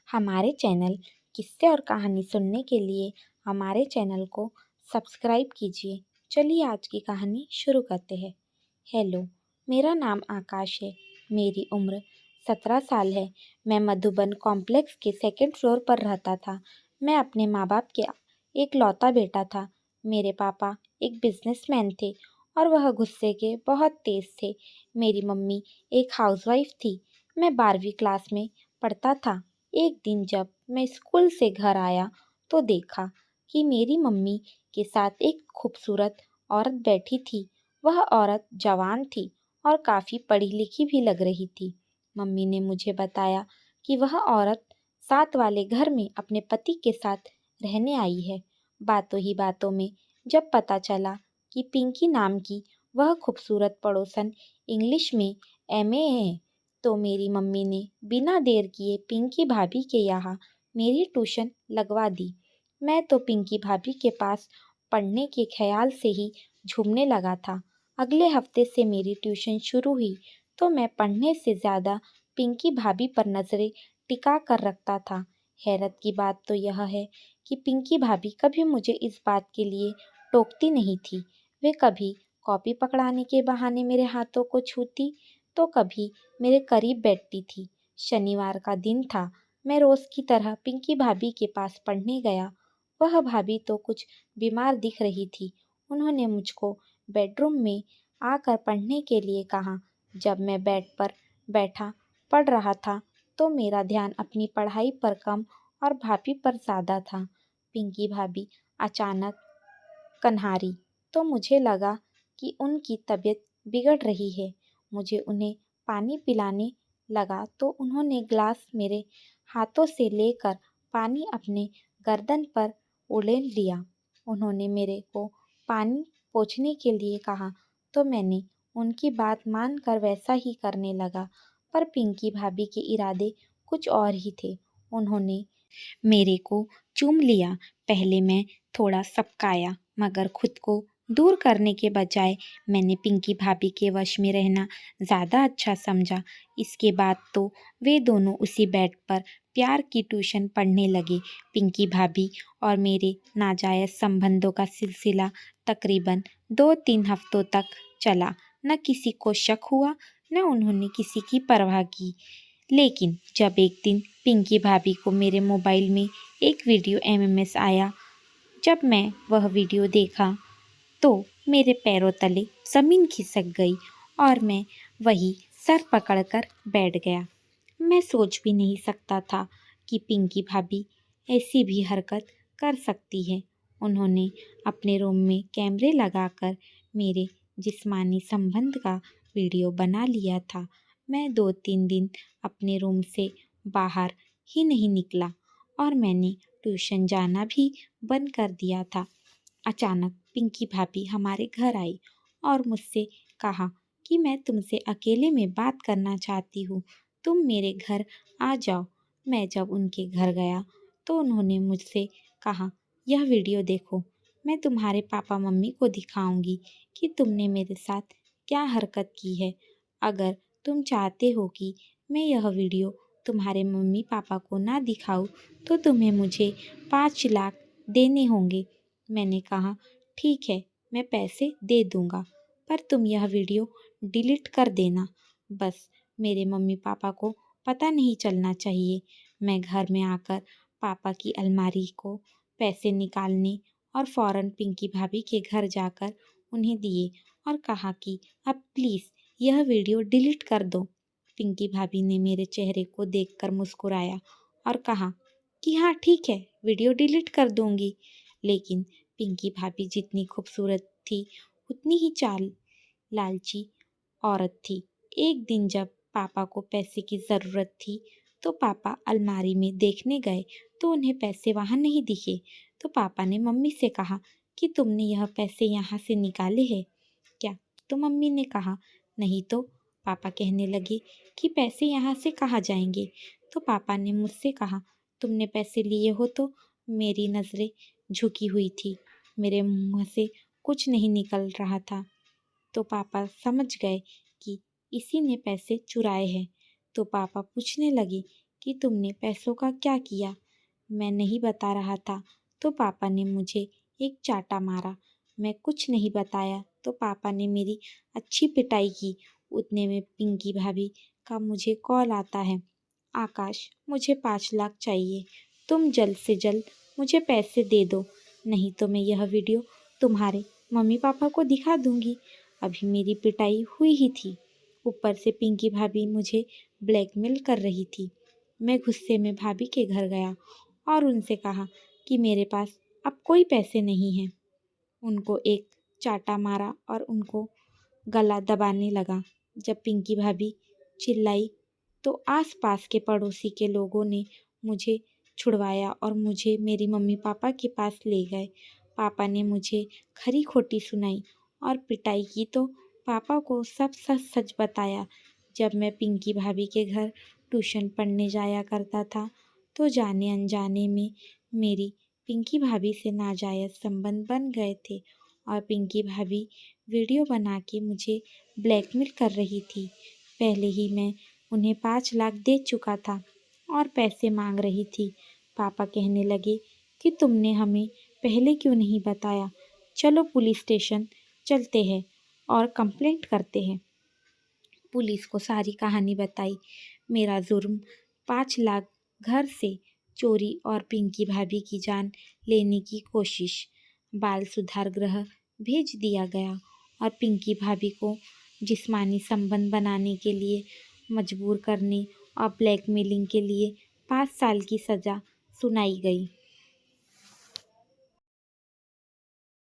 हमारे चैनल किस्से और कहानी सुनने के लिए हमारे चैनल को सब्सक्राइब कीजिए। चलिए आज की कहानी शुरू करते हैं। हेलो, मेरा नाम आकाश है। मेरी उम्र 17 साल है। मैं मधुबन कॉम्प्लेक्स के सेकंड फ्लोर पर रहता था। मैं अपने माँ बाप के एक लौता बेटा था। मेरे पापा एक बिजनेसमैन थे और वह गुस्से के बहुत तेज थे। मेरी मम्मी एक हाउसवाइफ थी। मैं 12वीं क्लास में पढ़ता था। एक दिन जब मैं स्कूल से घर आया तो देखा कि मेरी मम्मी के साथ एक खूबसूरत औरत बैठी थी। वह औरत जवान थी और काफ़ी पढ़ी लिखी भी लग रही थी। मम्मी ने मुझे बताया कि वह औरत साथ वाले घर में अपने पति के साथ रहने आई है। बातों ही बातों में जब पता चला कि पिंकी नाम की वह खूबसूरत पड़ोसन इंग्लिश में एमए है, तो मेरी मम्मी ने बिना देर किए पिंकी भाभी के यहाँ मेरी ट्यूशन लगवा दी। मैं तो पिंकी भाभी के पास पढ़ने के ख्याल से ही झूमने लगा था। अगले हफ्ते से मेरी ट्यूशन शुरू हुई तो मैं पढ़ने से ज़्यादा पिंकी भाभी पर नज़रें टिका कर रखता था। हैरत की बात तो यह है कि पिंकी भाभी कभी मुझे इस बात के लिए टोकती नहीं थी। वे कभी कॉपी पकड़ाने के बहाने मेरे हाथों को छूती तो कभी मेरे करीब बैठती थी। शनिवार का दिन था। मैं रोज़ की तरह पिंकी भाभी के पास पढ़ने गया। वह भाभी तो कुछ बीमार दिख रही थी। उन्होंने मुझको बेडरूम में आकर पढ़ने के लिए कहा। जब मैं बेड पर बैठा पढ़ रहा था तो मेरा ध्यान अपनी पढ़ाई पर कम और भाभी पर ज़्यादा था। पिंकी भाभी अचानक कन्हारी तो मुझे लगा कि उनकी तबीयत बिगड़ रही है। मुझे उन्हें पानी पिलाने लगा तो उन्होंने ग्लास मेरे हाथों से लेकर पानी अपने गर्दन पर उड़ेल लिया। उन्होंने मेरे को पानी पोंछने के लिए कहा तो मैंने उनकी बात मानकर वैसा ही करने लगा। पर पिंकी भाभी के इरादे कुछ और ही थे। उन्होंने मेरे को चूम लिया। पहले मैं थोड़ा सपकाया मगर खुद को दूर करने के बजाय मैंने पिंकी भाभी के वश में रहना ज़्यादा अच्छा समझा। इसके बाद तो वे दोनों उसी बेड पर प्यार की ट्यूशन पढ़ने लगे। पिंकी भाभी और मेरे नाजायज़ संबंधों का सिलसिला तकरीबन 2-3 हफ्तों तक चला। न किसी को शक हुआ न उन्होंने किसी की परवाह की। लेकिन जब एक दिन पिंकी भाभी को मेरे मोबाइल में एक वीडियो एमएमएस आया। जब मैं वह वीडियो देखा तो मेरे पैरों तले ज़मीन खिसक गई और मैं वही सर पकड़कर बैठ गया। मैं सोच भी नहीं सकता था कि पिंकी भाभी ऐसी भी हरकत कर सकती है। उन्होंने अपने रूम में कैमरे लगाकर मेरे जिस्मानी संबंध का वीडियो बना लिया था। मैं 2-3 दिन अपने रूम से बाहर ही नहीं निकला और मैंने ट्यूशन जाना भी बंद कर दिया था। अचानक पिंकी भाभी हमारे घर आई और मुझसे कहा कि मैं तुमसे अकेले में बात करना चाहती हूँ, तुम मेरे घर आ जाओ। मैं जब उनके घर गया तो उन्होंने मुझसे कहा, यह वीडियो देखो, मैं तुम्हारे पापा मम्मी को दिखाऊंगी कि तुमने मेरे साथ क्या हरकत की है। अगर तुम चाहते हो कि मैं यह वीडियो तुम्हारे मम्मी पापा को ना दिखाऊं तो तुम्हें मुझे 5 लाख देने होंगे। मैंने कहा, ठीक है, मैं पैसे दे दूँगा, पर तुम यह वीडियो डिलीट कर देना। बस मेरे मम्मी पापा को पता नहीं चलना चाहिए। मैं घर में आकर पापा की अलमारी को पैसे निकालने और फ़ौरन पिंकी भाभी के घर जाकर उन्हें दिए और कहा कि अब प्लीज़ यह वीडियो डिलीट कर दो। पिंकी भाभी ने मेरे चेहरे को देखकर मुस्कुराया और कहा कि हाँ ठीक है, वीडियो डिलीट कर दूँगी। लेकिन पिंकी भाभी जितनी खूबसूरत थी उतनी ही लालची औरत थी। एक दिन जब पापा को पैसे की ज़रूरत थी तो पापा अलमारी में देखने गए तो उन्हें पैसे वहाँ नहीं दिखे। तो पापा ने मम्मी से कहा कि तुमने यह पैसे यहाँ से निकाले हैं क्या? तो मम्मी ने कहा नहीं तो। पापा कहने लगे कि पैसे यहाँ से कहाँ जाएंगे? तो पापा ने मुझसे कहा तुमने पैसे लिए हो तो? मेरी नज़रें झुकी हुई थी, मेरे मुंह से कुछ नहीं निकल रहा था। तो पापा समझ गए कि इसी ने पैसे चुराए हैं। तो पापा पूछने लगे कि तुमने पैसों का क्या किया। मैं नहीं बता रहा था तो पापा ने मुझे एक चाटा मारा। मैं कुछ नहीं बताया तो पापा ने मेरी अच्छी पिटाई की। उतने में पिंकी भाभी का मुझे कॉल आता है, आकाश मुझे 5 लाख चाहिए, तुम जल्द से जल्द मुझे पैसे दे दो, नहीं तो मैं यह वीडियो तुम्हारे मम्मी पापा को दिखा दूंगी। अभी मेरी पिटाई हुई ही थी, ऊपर से पिंकी भाभी मुझे ब्लैकमेल कर रही थी। मैं गुस्से में भाभी के घर गया और उनसे कहा कि मेरे पास अब कोई पैसे नहीं हैं। उनको एक चाटा मारा और उनको गला दबाने लगा। जब पिंकी भाभी चिल्लाई तो आसपास के पड़ोसी के लोगों ने मुझे छुड़वाया और मुझे मेरी मम्मी पापा के पास ले गए। पापा ने मुझे खरी खोटी सुनाई और पिटाई की तो पापा को सब सच सच बताया। जब मैं पिंकी भाभी के घर ट्यूशन पढ़ने जाया करता था तो जाने अनजाने में मेरी पिंकी भाभी से नाजायज़ संबंध बन गए थे और पिंकी भाभी वीडियो बना के मुझे ब्लैकमेल कर रही थी। पहले ही मैं उन्हें 5 लाख दे चुका था और पैसे मांग रही थी। पापा कहने लगे कि तुमने हमें पहले क्यों नहीं बताया, चलो पुलिस स्टेशन चलते हैं और कंप्लेंट करते हैं। पुलिस को सारी कहानी बताई। मेरा जुर्म 5 लाख, घर से चोरी और पिंकी भाभी की जान लेने की कोशिश। बाल सुधार गृह भेज दिया गया और पिंकी भाभी को जिस्मानी संबंध बनाने के लिए मजबूर करने और ब्लैकमेलिंग के लिए 5 साल की सज़ा सुनाई गई।